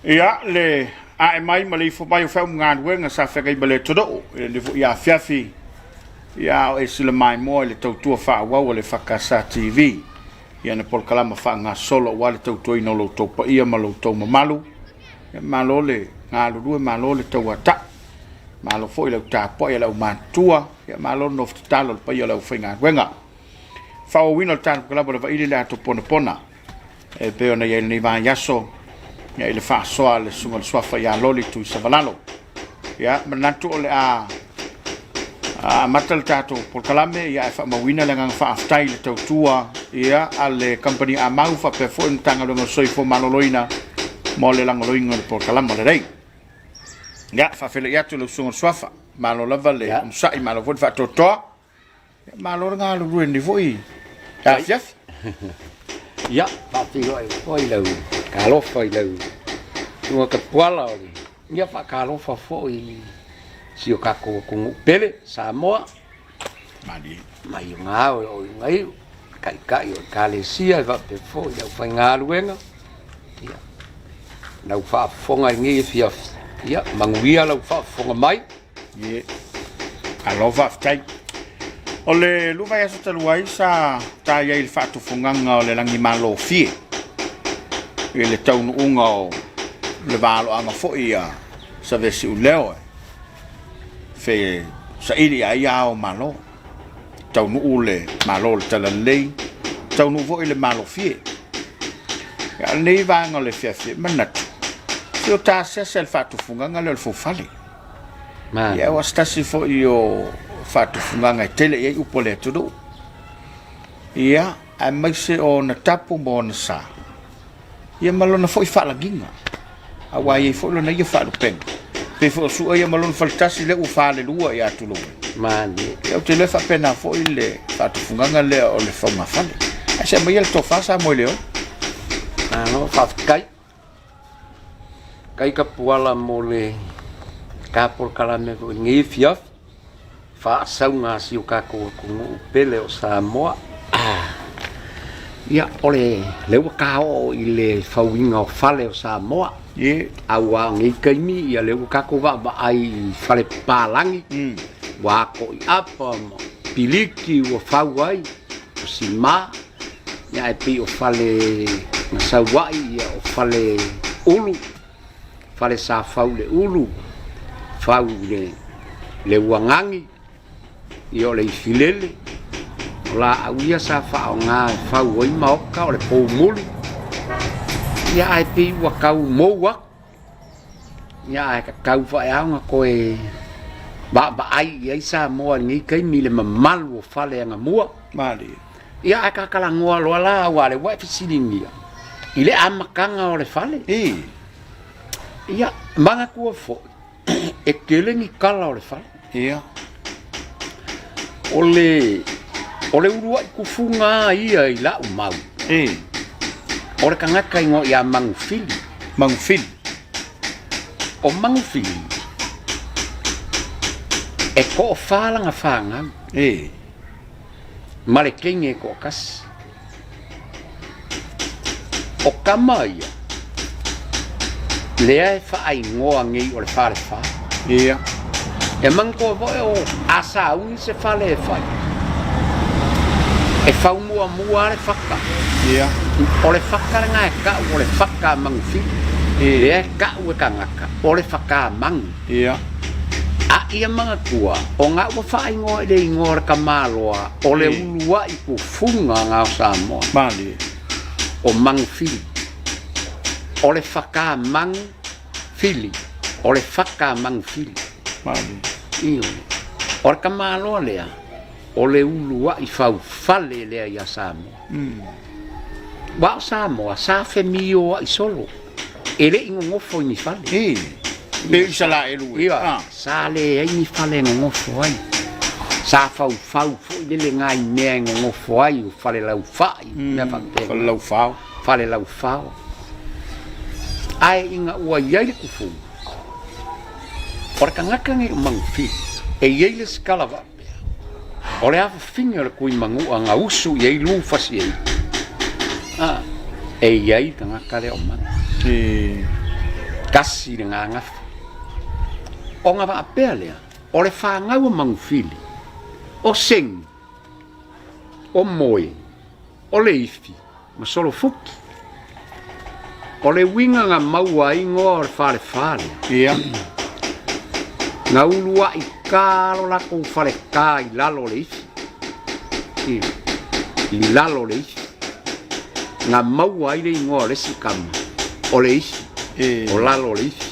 Ia le a mai mali fo mai fa ngan wenga sa fa kai bale todo le ia fiafi ia e sile mai mo le tautua fa wa le fakasa TV ia na por kala ma fa nga solo wa le tautua ino lo to pa ia ma lo to malu malo le nga lo due malo le tawata malo fo le ta po ia le mantua ia malo no talo pa ia le fa nga wenga fa o wino tan kala ba Vaili Le Ato Ponapona e pe ona ia ni va yaso ya ile fa soa le sunga swafa ya loli tu savalalo ya manatu ole a matal tato por kalame ya fa mawina le ngang fa aftai le tautua ya ale company a mau fa pe fo ntanga lo soi fo maloloina mo le langoloinga por kalama le rei ya fa fele ya tu le sunga swafa malo lava le sai malo fo fa toto malo nga lu rundi foi ya fiaf ya pati oi lo kalau foi lo no ka puala oli ia fa kalau fa foi si o kako con pele Samoa mai ngao ngai kai o kalesia va pe foi o fa ngaluenga ia na fa fonga ngi fia ia manguia la fa fonga mai ye kalau fa tai ole lu vai aso taluai sa ta ia il fatu funganga ole langi malo fie ele taunu unga le valo anga foi ia sa vesi u leo fe sa ili ia o malo taunu ule malo le tala lei taunu vo ile malo fie ya nei vanga le fie manat yo ta se sel fatu funganga le fo fali man ya wasta si fo io fatu funganga tele ia upole tudo ia a mai se o na tapu mo na sa ia malona foi fala ginga a wai foi lona ia fala pen pe fo su ia malona faltasi le u fale lua ia tulo man eu te le fa pena foi le fatu funganga le o le fonga fale a se mai el to fa sa mo leo no fa kai ka puala mo le ka por kala me ngi fiaf fa saunga si o kako ku pele o Samoa ia ole le ka o ile fawinga o fale o Samoa ye awa ngi kaimi ia le kako va ai fale palangi wa ko apa piliki o fawai o sima ia pi o fale na sawai ia o fale ulu fale sa faule ulu faule le wangangi io le filele la awia sa fa nga fa woi mau ka le po muli ya ai pi wa ka mo wa ya ai ka fa ya nga ko e ba ai sa mo ni kai mi le mal wo fa le nga mo mali ya ai ka kala ngo lo la wa le wa fisilingi ile amakanga o le fale ya manga ku fo e kele ni kala o le fale ia ole urua ku funga ia i la mau ole kanga kai ngo ya mangfili o mangfili e ko fala nga fanga male kenge ko kas o kamaya le fa ai ngo ngi ole fa ia e manco o asa un se fale fai e fa mua le fakka ia o le fakka nga ka o le fakka mangfi e ka o kangaka o le fakka mang ia a ia manga tua o nga o fa ngo le ngor kamaloa o le ulua i ku funga nga Samoa mali o mangfi o le fakka mang fili o le fakka mang fili mali io orca malo lea o le ulua i fau fale lea ia Samoa wa Samoa sa femio i solo ele ingofo ni fale be sala elu ia sa le ai ni fale ngofo ai sa fau fo le ngai me ngofo ai o fale lau fai me fale lau fao ai inga ua iai ku fu orca ngaka ngi mangfi e iai le skala va ore a finger ku mangu anga usu iai lu fasi e iai tanga kale o man kasi le nganga o nga va apelea o le whangau mangufili o seng o moe o le ifi ma solo fuki o le winga nga maua ingoa o le whare Ia. nga ulua i karo la kou whare kā i lalo le ifi i lalo le ifi nga maua i le ingoa le si kama o le ifi o lalo le ifi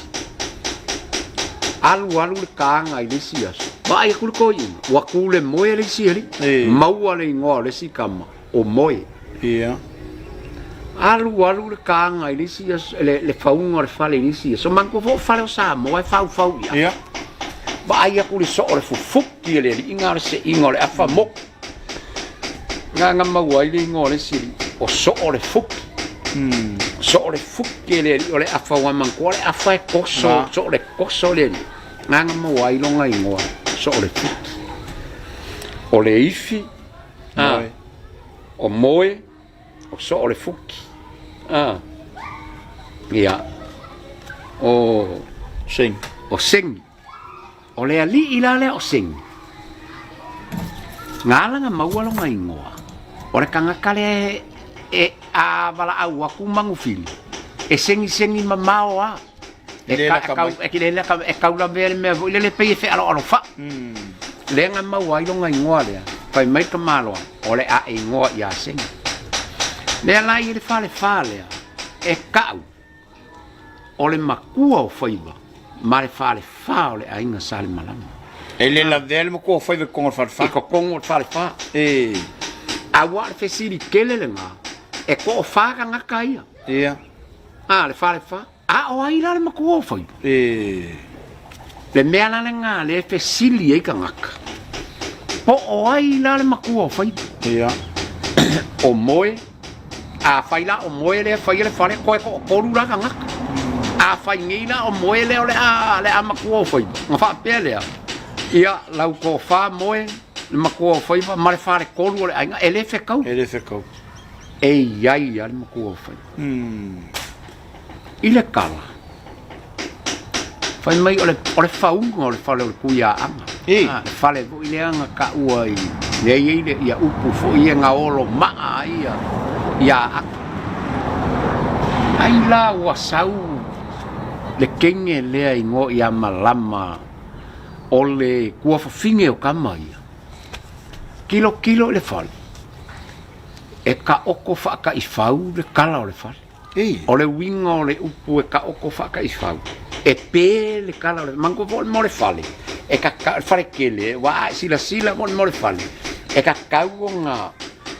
alu le kaanga i le si aso ma ai kule ko i wa kule moe le si ali maua le ingoa le si kama o moe Ia. alu le kaanga i le si aso le faunga le fale i si aso manko fo fale o Samoa fau Ia. ba ai kule so le fufuki le inga le se ingo le afa mo nga maua i le ingoa le si o so le fuki so le fuki le o le afa wa manko le afa e koso so le koso le nga maua i longa ingoa so le fuki o le ifi o moe o so le fuki ia o Sing. o le ali ila le o sing ngala nga maua longa ingoa o le kanga kale a wala au aku mangufili e sengi mamao a e kaula vere mea vo le pei fe alo fa le nga maua i longa ingoa lea pai mai ka maloa o le a ingoa i a sengi le ala i le fale e kau o le makua o whaiva ma le fale o le ainga sale malama E le la vele mo ko foi con far e ko kongo fale a wa le fesiri kele le nga e ko fa nga kaia Ia. le fale a o ai le makua o whaiva le mea la nga le fesili e ka ngaka po o ai le makua o whaiva Ia. o moe a faila o moe le faile fale ko rura ka ngaka a fai ngina o moe le a makua o whaiva nga wha pele ia lau ko wha moe le makua o whaiva ma le whare koru o le ainga e le whekau e iai a le makua o whaiva i le kala whai mai o le whaunga o le whale o le kuia anga le whale vo i le anga ka ua i le iei ia upu fo i nga olo maa ia aka ai la ua sau le kenge lea ingo ia malama o le kua whawhinge o kama ia kilo le whale e ka oko whaka i whau le kala o le whale o le winga o le upu e ka oko whaka i whau e pē le kala o le mango mo le whale e ka whare kele wa sila mo le whale e ka kau nga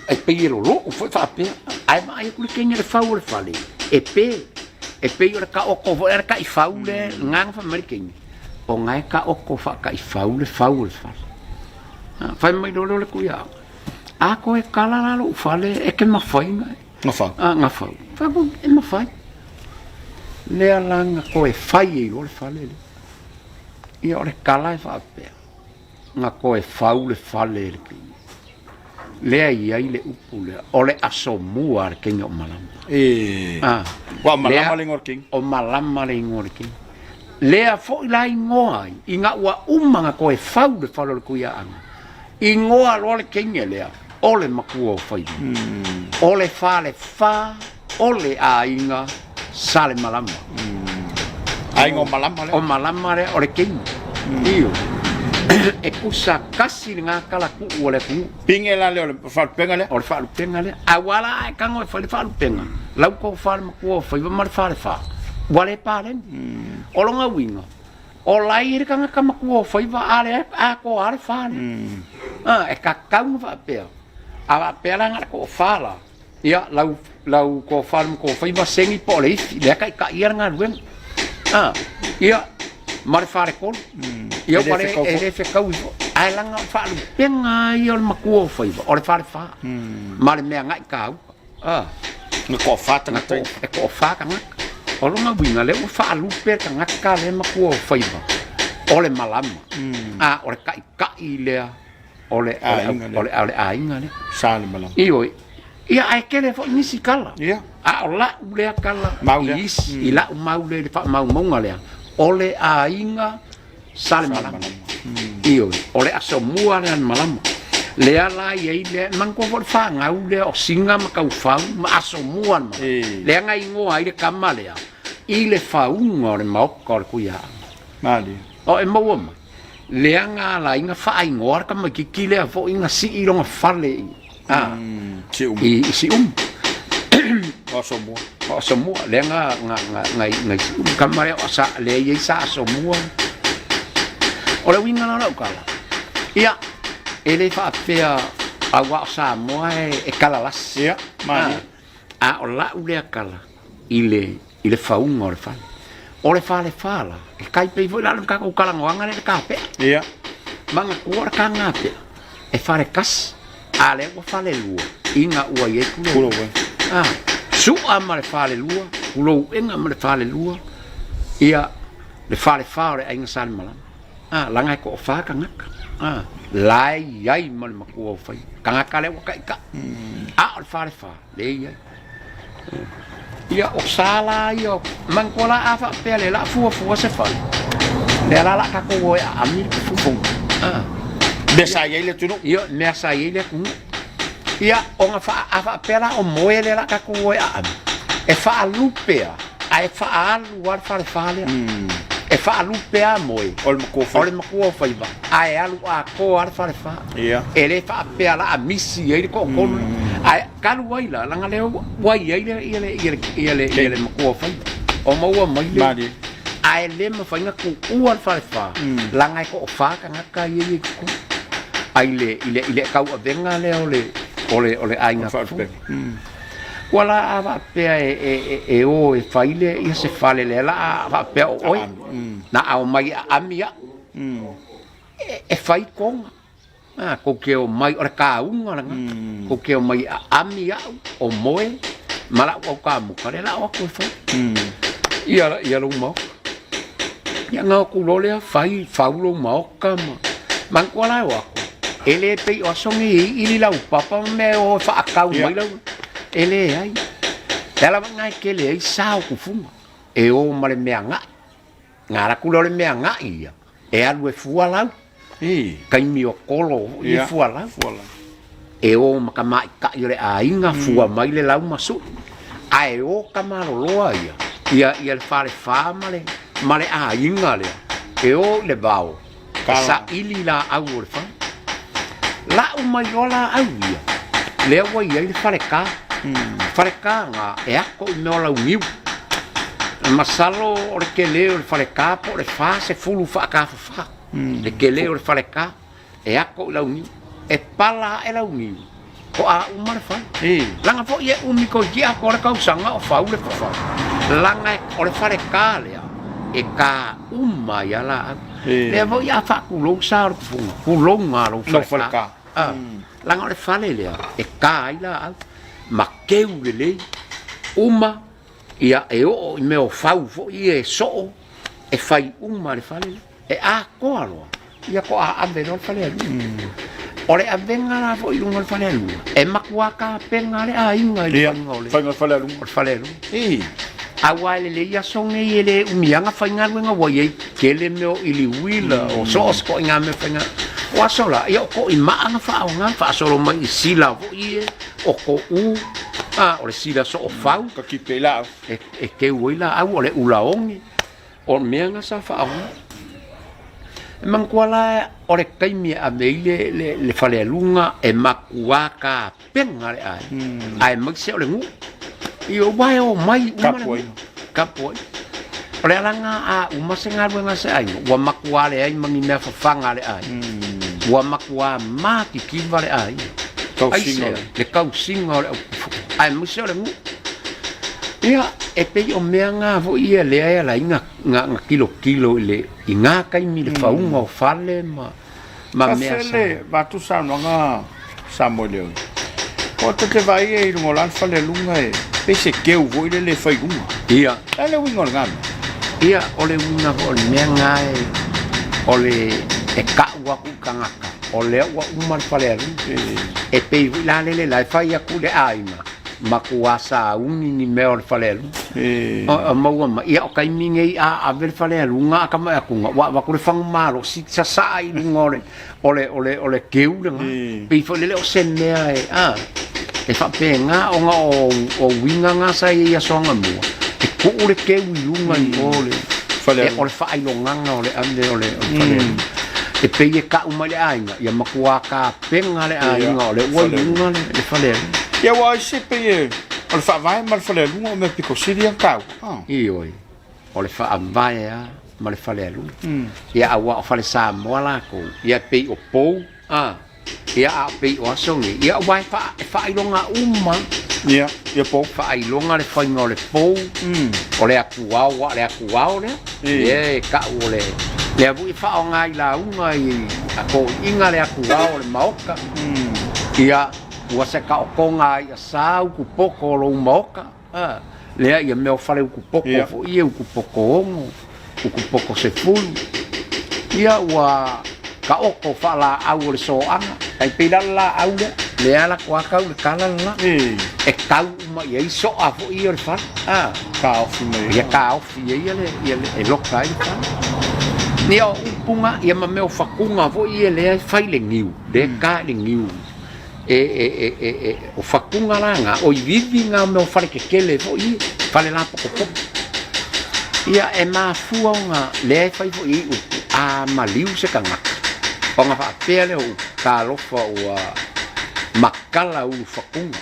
e pei lo foi whapea ai mai kule kenge le whau o le whale e pē o le ka oko e ka i whau le ngang whamarikenge o ngai ka oko whaka i whau le whau o le whale whai mai lolo le kuia a ko e kala lalo whale e ke mawhai ngai nga whau whaku e mawhai lea langa ko e whai e o le whale le ia o le kala e whapea nga ko e whau le whale le kenge lea iai le upu lea o le aso mua le kenge o malama wa malama le ngor king o malama le ngor king lea fo i la ingoa i nga ua umanga ko e whau le whalo le kuia anga ingoa lo le kenge lea o le makua o whai o le whale wha o le a inga sale malama aingo malama le o malama le o le kenge iyo e kusa kasi nga kala ku o le ku pingela le o fa penga le o fa penga le a wala e kango e fa penga lau ko fa ko fa va mar fa wale pare o longa winga o lai e kanga kama ku fa va ale a ko ale fa e ka kau va pe a pe la nga ko fa la ia lau ko fa va sengi po le ka ia nga wen ia mar fa ko ia pare e fe kau ai langa fa penga ia ma ku fa o le fa mar me nga ka no ko fa ta e ko fa ka nga o lo winga le o fa lu pe ka nga ka le ma ku fa o le malama o le ka le o le ainga le sale malama ia ai kele fo nisi kala A ola ule akala Maule. ila maule le fa maumonga le. Ole a inga sale malama. Iyo, ole asomua le malama. Le ala ye le mangko fo fa ngau le o singa makau fa ma asomua ma. Le nga ingo ai le kamale. Ile fa ungo le maoko le kuya. Mali. O e mo ma. Le nga la inga fa ingo ar kama kikile fo inga si ilonga fale. Si o semua le nga kamare o sa le ye sa semua o le winga na kala ia ele fa pea awa sa mo e kala las ia mali a o la ule kala ile fa un o le fa le fala e kai pe foi la ka ko kala nganga le ka pe ia manga ko ka ngate e fa le kas ale o fa le lu inga ua ye kulo su ama le fale lua, ulo enga ma le fale lua, ia le fale fale ainga sale malam. Langa ko fa kangaka. Lai yai ma le makua fai. Kangaka le waka ika. Le fale fa, le yai. Ia o sala ia mangkola afa pele la fua se fale. Le la ka ko a ami fu. Besa ye le tunu. Ia mesa ye le kunu. Ia o nga fa pela o moele la ka ko a e fa lupea ai fa alu war fa le e fa lupea moe ol mo ko fa iba ai alu a ko ar fa ia ele fa pela a misi e ko ai kalu wai la nga le wai ele mo ko fa o mo wa mai le ai le mo fa nga ku war fa la nga ko fa ka nga ka ye ko ai le ka wa venga le ole ainga wala ava pea e o e faile ia se fale le la ava pea oi na au mai amia e fai konga ko ke o mai ora ka unga ko ke o mai amia o moe mala o ka mu kare la o ko fai ia lo mo ia nga ku lo le fai faulo mo ka man ko la o ele pe o songi ili la papa me o fa akau mai la ele ai ela ngai ke le sao ku fuma e o male me anga ngara ku le me anga ia e alu e fua la kai mi o kolo i fua la e o makama ka ile a inga fua mai le la masu ai o kamaro loa ia le fale fa male a inga le e o le bao sa ili la au le fa la mai ola auia le wa ia le fale ka nga e ako me ola uniu masalo o le ke le fale ka po le fa se fulu fa ka fa le ke le fale ka e ako la uniu e pala e la uniu ko a umar fa langa fo ye umi ko dia ko le kausanga o fa le fa langa o le fale ka le e ka uma ya la le vo ya fa ku lo sa ku lo nga lo fale ka langa le fale le e ka ila ma keu le uma ia e o me o fau fo e so e fai uma le fale e a ko alo ia ko a ave no fale ore a venga la fo ilunga le fale e makuaka penga le a inga le fai no fale a wale le ia songe ele umianga fainga wenga woye kele me ili wila o so ko nga me fainga wa sola io ko i maanga fa solo mai sila vo ie o ko u o le sila so fau ka ki pela e ke wila au le ulaongi o meanga sa fa e mankuala o le kaimi a meile le fale lunga e makuaka penga le ai maksi o le ngu io vai o mai kapoi ole langa a uma senga wenga se ai wa makua le ai mangi me fanga le ai wa makua ma ki kivale ai le kausinga le ai museo le mu ia e pe o meanga vo ia le ai la inga nga kilo le inga kai mi le faunga o fale ma mea le va tu sa no nga Samuel o te vai e no lan fale lunga e pese que eu vou le fai uma ia ele winga ngam ia ole winga ole meanga ole e ka wa ku kangaka ole wa uma fale e pe la le fai a ku le ai makuasa ungi ni meo le falelu maua ia o kai minge a vel falelu nga kama aku nga wa ku le fangu malo si sa i ngore ole keu nga pe fole le o senea e fa penga o nga o winga nga sa ia songa mo e ku le keu lunga ni ole ole fa ai longa ole ande ole falelu e pe e ka uma le ainga ia makua ka penga le ainga ole o lunga le falelu ia wa se pe o le fa vai mal falelu o me piko siria ka oi o le fa vai ma le falelu ia awa o fale Samoa la ko ia pe o pou ia a pe o songi ia vai fa ilonga uma ia pou fa ilonga le fa ngole pou o le akuao le e ka o le abu fa o ngai la unga i ako inga le akuao le maoka ia ua se ka o konga ia sa uku poko lo maoka lea ia meo fale uku poko fo ia uku poko ongo uku poko se fulu ia ua ka oko fa la au le soanga kai pila la au lea la kua kau le kala la e kau uma ia i soa fo ia le fa ka ofi me ia ka ofi ia le loka i fa ni o upunga ia ma meo fakunga fo ia lea fai le ngiu le ka le ngiu o fakunga langa o vivi nga me o fale kekele fo i fale la poko ia e mafua nga le fai fo i a maliu se kanga o nga fa pele o kalofa o makala u fakunga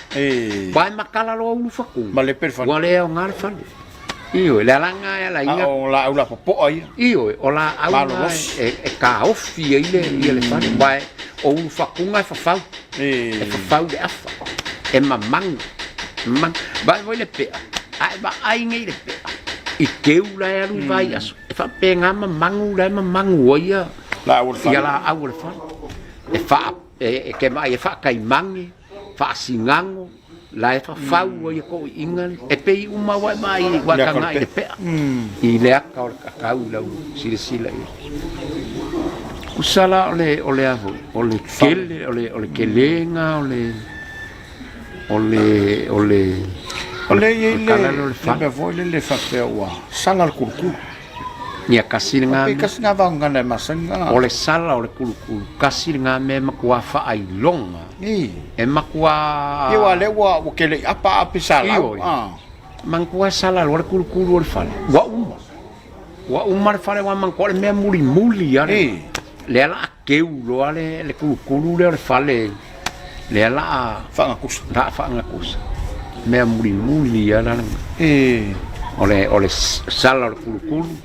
vai makala lo u fakunga ma le perfano wale o ngal fale io le langa e la inga o la popo ai io o la au e ka ofi ile fale vai o u fakunga fa fa e fau de afa e mamang vai voi le pe ai ba ai ngai le pe i keu la lu vai aso e fa pe nga mamangu ia la au fa ia la au fa e fa e ke mai e fa kai mangi fa singango la e fa fau ia ko ingal e pe uma wa mai wa ka ngai le pe i le aka o ka u la sila usala ole avo ole kele ole kelenga ole le voile le fa pe wa sala kurku ni kasinga pe kasinga va ngana masanga ole sala ole kurku kasinga me makua fa ai longa e makua e wa le wa o kele apa sala mangkua sala ole kurku ole fa wa umar fa le wa mangkua me muli ale le ala keu lo ale le kulu le fale le ala fanga kus me muri ala ole sala le kulu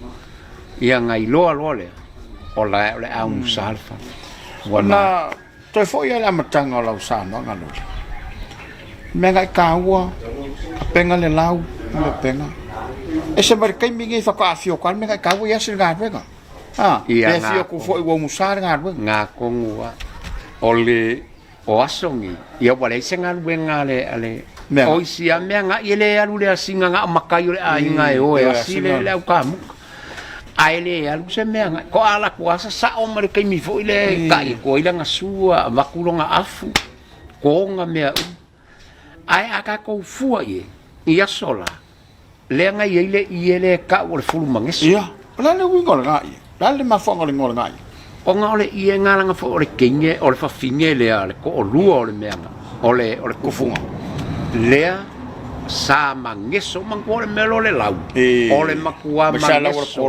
ia ngai lo le ola le au salfa wana toi foi ala matanga la usana ngalo me ngai kaua penga le lau le penga ese merkai mingi fa ka afio kan me ngai kaua ia singa venga ia fio ku foi wo musar nga kongua ole o asongi ia wale senga wenga ale o sia me nga ile alu le singa nga makai le ainga e o asile le kamu aile alu se me nga ko ala kuasa sa o mare kai mi foi le kai ko ila nga sua makulonga afu ko nga me ai aka ko fua ia sola le nga ile ka o fulu mangeso ia la le wingo nga dale ma fonga le ngol ngai o nga ole ia ngala nga fo ole kinge ole fa finge le ale ko o lua ole meanga ole kufunga lea sa mangeso mangko le melo le lau ole makua mangeso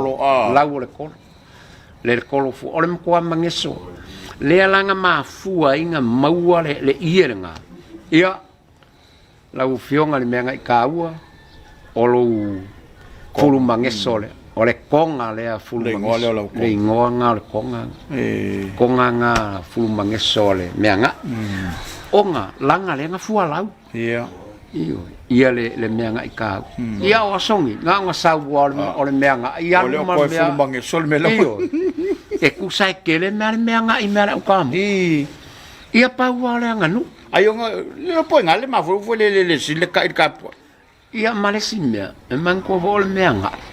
lau ole kolo le kolo fu ole makua mangeso lea langa mafua inga maua le ia nga ia lau fionga le meanga ikaua olo fulu mangeso le ole konga le fulu le ingoanga le konga nga fulu mangeso le meanga onga langa le nga fua lau ia le meanga ika ia o songi nga sa ole meanga ia ole ko fulu mangeso le melo e ku sai kele meanga i mera ukam ia pa wale nga nu ayo nga le po nga le ma fu le sile ka ia malesimia e manko vol meanga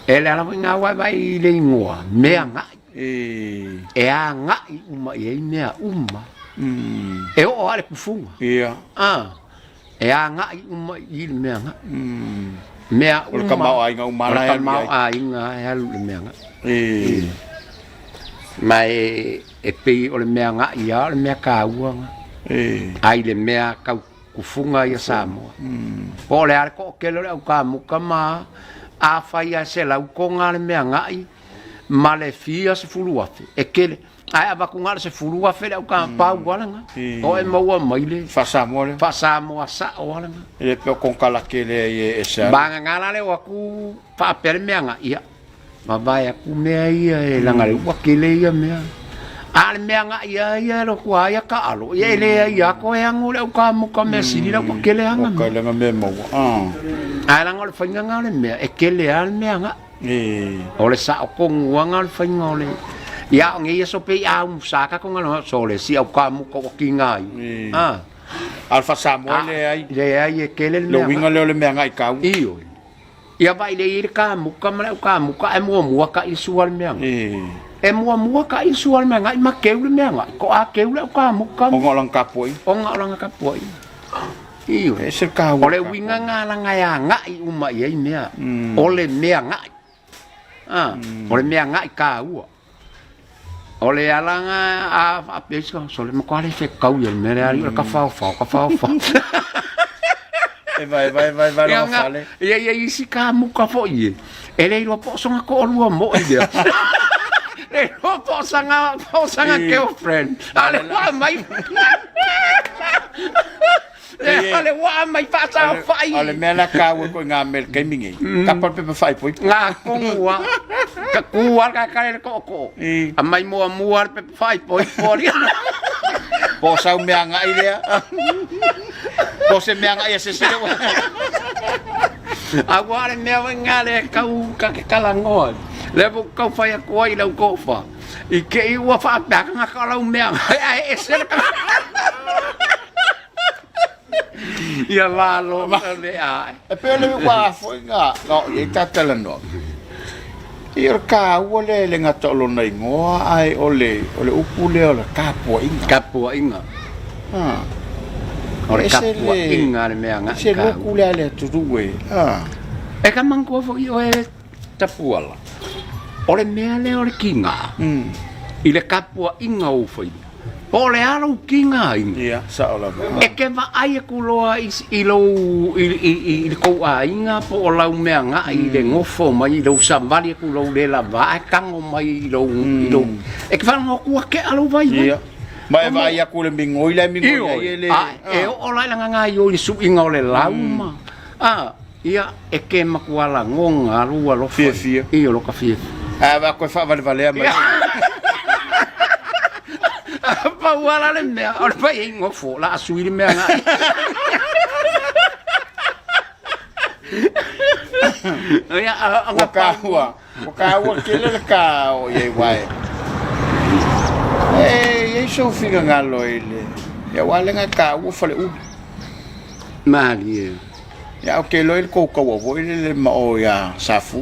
ele ala nga wa vai le ngoa meanga e a nga uma e mea uma e o ale kufunga ia e anga uma I le meanga mea o ka mau ai nga umala ka mau ai nga e alu le meanga mai e pe o le meanga ia le mea ka uanga ai le mea ka kufunga ia Samoa po le ar ko ke le ka muka ma a fai a se la ukonga le meanga I ma le fia se fulu afe e kele ai ava kunga se fulu afe le ka pa walanga o e maua mai le fa Samoa sa walanga e pe con kala ke le e sa banga ngala le waku fa per meanga ia ma vai aku mea ia e langa le wa ke le ia mea ale meanga ia lo kwa ia ka alo ia le ia ko e angu le ka mo ka me sini la ko ke le anga ka le me mo ai langa le fanga ngale mea e ke le al meanga o le sa ko nguanga le fanga ole ia ngi so pe a saka ko ngalo so le si au ka mo ko kingai Alfa Samoa le ai e ke le lo winga le meanga I ka io ia vai le ir ka muka e mua ka I sual meanga e mua ka I sual meanga I ma keule meanga ko a keule ka muka o ngolang kapoi io e se ka o le winga ngala nga nga I uma I mea o le meanga o le meanga I ka ua o le alanga a pesca so le mo le fe kau ia me le ari ka fa e vai lo fale ia isi ka muka fo ie e le lo po songa ko lua mo ia le lo po sanga girlfriend ale wa mai ale wa mai fa sa fai ale mena ka ko nga mel ke mingi ka por pe fai poi nga kongua ka kuar ka ko a mai mo pe fai poi po sa meanga I le po se meanga ia se agora mea ngale ka kalangoa levo ka fai ko I lo ko fa I ke I wa fa ba ka ka lo mea ai se ia valo le ai e pe le wa foi nga no I tatala no I ka wole le nga tolo nei ngoa ai ole upule ole kapua inga ole kapua inga le mea nga se lo kule le tuwe e ka manko fo I o e tapuala ole mea le ole kinga I le kapua inga o foi o le aro kinga inga ia sa ola e ke va ai ku loa I lo I ko a inga po o lau mea nga I le ngofo mai lo sambali ku lo le la va kango mai lo e ke fa ngo ku ke alo vai ia mai vai ku le mingoi le e o la nga yo I su inga le lau ma ia e ke makuala ngonga rua lo fia I lo ka fia va ko fa vale mai pa wala le mea o pa ingo fo la sui le mea nga ya nga ka wa ke le ka o ye wai ye so figa nga lo ile ya wale nga ka wo fale u mali ya o ke lo il ko wo ile ma o ya safu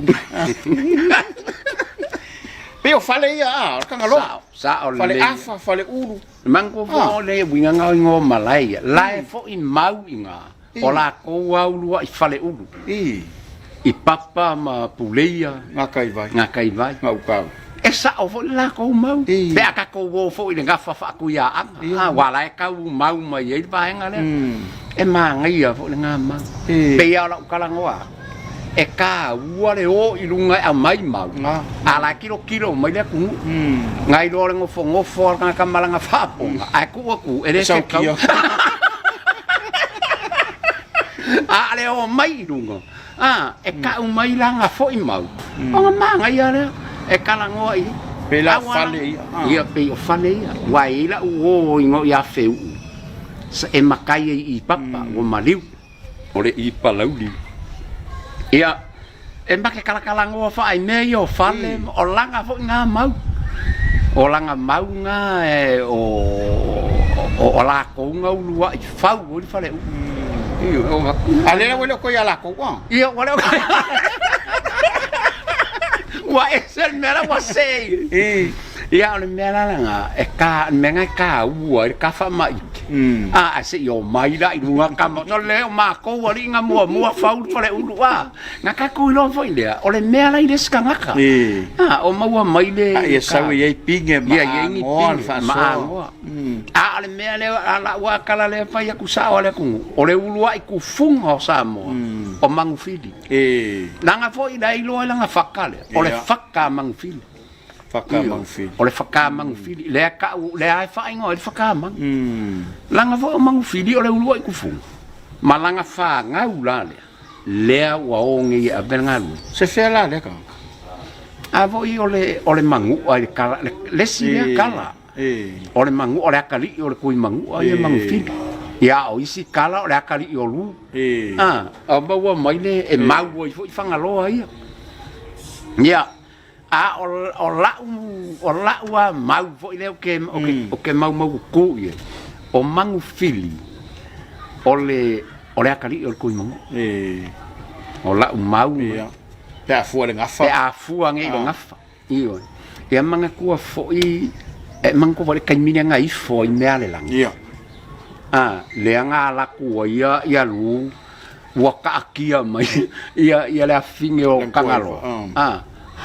Peo fale ia ka ngalo sa o fale afa fale uru mango fo le winga nga ngo malai lai fo I mau inga o la ko wa ulu I fale uru I papa ma puleia nga kai vai nga uka e sa o fo la ko mau pe aka ko wo fo I nga fa ku ya wa la ka u mau mai I va nga le e ma ngai fo nga ma pe ya la ka la ngoa e ka ua le o I lunga a mai mau ala kilo mai le ku ngai lo le ngofo ka malanga fapo a ku e le se ka ale o mai lunga e ka mai langa fo I mau o ma ngai ale e ka la ngo I pe la fale ia pe o fale ia wai la o ngo ya feu se e makai I papa o maliu o le I palauli ia e make kala ngo fa ai me yo fale o langa fo nga mau o langa mau nga e o la ko nga lua I fau o fale io ale la wele ko ya la ko io wale wa esel mera wa sei ia le mera nga e ka menga ka ua ka fa mai a se yo mai la i lunga kama no le ma ko wali nga mua faul fale ulua nga ka ko lo foi le o le mea la i skangaka o maua mai le ia sau ia pinge ma a le mea le ala wa kala le fa ya kusa o le ku o le ulua i ku funga o Samoa o mangufili langa foi la i lo langa fakale o le fakka mangufili o le whakamangwhiri le ai whainga o le whakamang langa fo o mangwhiri o le ulua i kufu ma langa wha ngau la lea ua onge i a bengalu se whea la lea ka a vo i o le mangu o le kala lesi lea kala o le mangu o le akali o le kui mangu o le mangwhiri ia o isi kala o le akali i o lu a maua mai le e mau i fo i whangaloa ia ia a o lau a mau fo ile o ke mau ku ye o mangu fili o le akali o ko mangu o lau mau pe a fu le ngafa pe a fu nge lo ngafa io e manga ku fo i e mangu fo le kaimini nga i fo i mea le lang ia le nga la ku ia lu wa ka kia mai ia le afinge o kangalo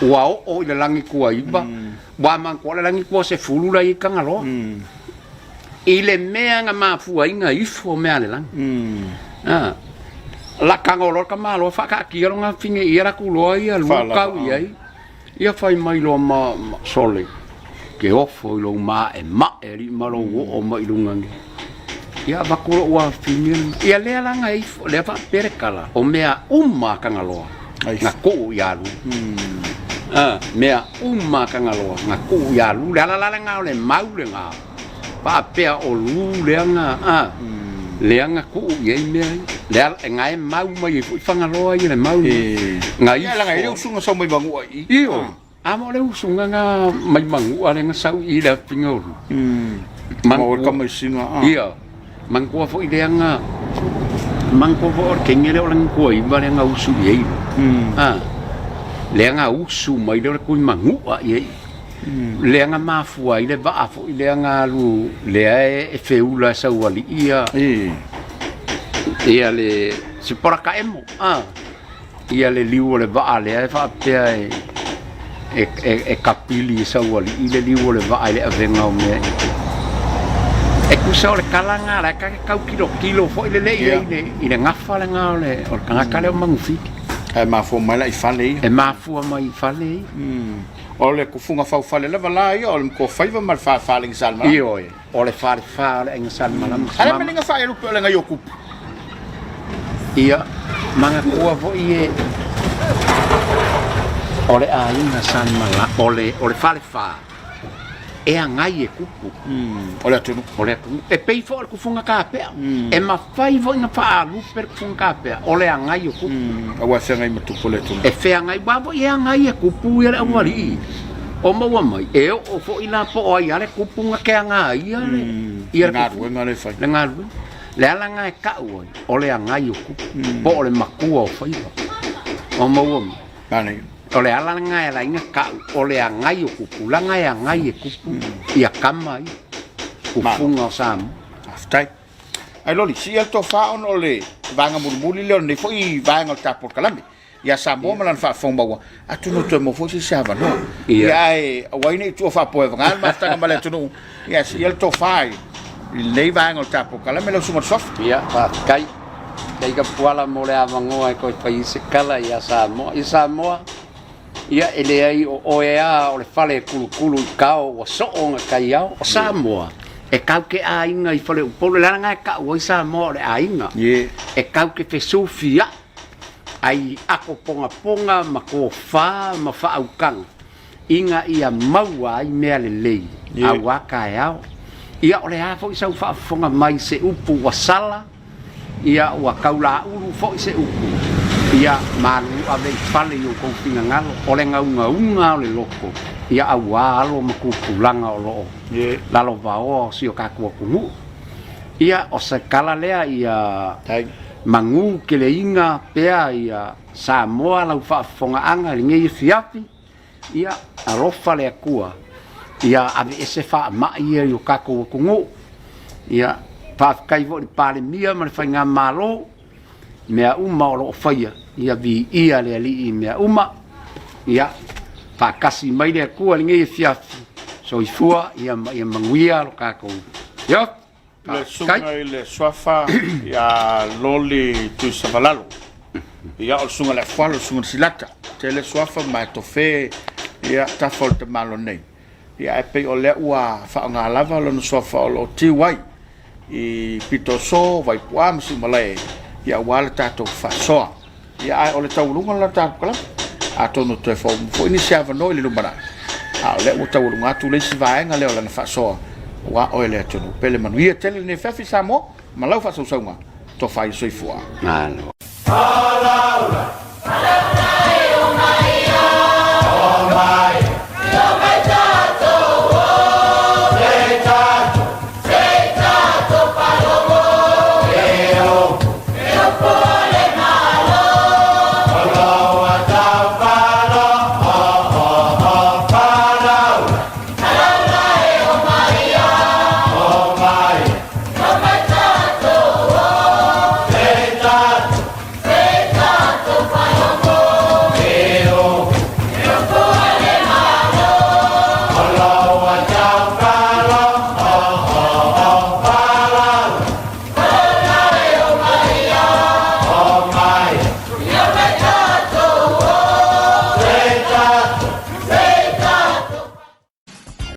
Wow, o le langi kua iba. Wa man ko le langi kua se fulula i kangalo. I le mea nga mafua inga ifo mea le lang. La kangolo ka malo fa ka ki nga finge i ra ku lo ia lu ka i ia fai mai lo ma sole. Ke ofo lo ma e ri ma lo o ma i lungangi. Ia va ko wa finge ia le langa ifo le fa perekala o mea kangalo. Nga ko ia lu. Mea kangaloa nga ku ya lu la nga le mau le nga pa pea o lu le nga ku ye mea le nga e mau mai fu fangaloa i le mau nga i la nga i usunga so mai bangu ai io amo le usunga nga mai bangu ale nga sau i le pingol mango ka mai singa io mango fo i le nga mango fo kengele o lang ko i ba le nga usu ye le nga usu mai le ko mangu ai le nga mafua i le va fo le nga lu le e feula sa wali ia ia le si por ka emo ia le liu le va le fa pe e kapili sa wali i le liu le va le avenga o me e kusa le kalanga la ka kilo fo le i le ngafa le nga le o ka ka le mangufiki e mafu mai la i fale e mafu mai fale o le kufunga fau fale lava la ia o le ko faiva mal fa fale ngi salma io o le fale ngi salma ala meninga fa e lupo le nga yoku ia manga kua vo ie o le ainga salma la o le fale e angai e kupu o le atunu e pei fo le kufunga ka pe e ma fai vo ina fa lu per kufunga ka pe o le angai e kupu a wa senga i matupo le tunu e fe angai babo e angai e kupu ia le awali o maua mai e o fo ina po o ia le kupunga ke angai ia ngale fai le ngaru le alanga e ka o le angai e kupu po o le makua o fai o maua mai o le ala nga la inga ka o le angai o kupu langa e angai e kupu ia kama i kufunga o Samu aftai ai loli si el tofa on ole vanga murmuli le ne foi vanga o tapo kalame ia Samoa malan fa fong bawa atu no to mo fo si sava no ia e waini tu fa po vanga ma tanga male tu ia si el tofa le vanga o tapo kalame lo suma soft ia fa kai ka puala mo le avango e ko país kala ia Samoa ia ele ai o ea o le fale kulu kao o so o kai ao o Samoa e kau ke ainga i fale upolo langa e kau o Samoa le ainga e kau ke fe sofia ai ako ponga ma ko fa ma fa au kang inga ia maua i mea le lei a waka e ao ia o le hafo i sau fa fonga mai se upu wasala ia wa kaula ulu fo se upu ia malu ave fale yo ko finga ngalo o le ngau le loko ia awa alo makupulanga o lo lalo vao si o kaku kumu ia o se kala lea ia mangu ke le inga pea ia Samoa lau fa fonga anga nge fiafi ia alofa le akua ia ave ese fa ma ia yo kaku kumu ia kai vo pale mia ma fa nga malo mea uma o lo faia ia vi ia le ali mea uma ia pa kasi mai le ku ali fia so ifua ia manguia lo ka ko yo le sunga le swafa ya loli tu savalalo ia o sunga le falo sunga silata te le swafa mai to fe ia ta folta malo nei ia pe o le ua fa nga lava lo swafa o ti wai I pito so vai puam si malai ia wala tato fa so ia ai o le taulunga la tato kala ato no te fo ini siava no le lumana a le o taulunga tu le si vai nga le o la fa so wa o le tonu pele manuia tele ne fa fi samo malau fa so so nga to fai so ifua Ala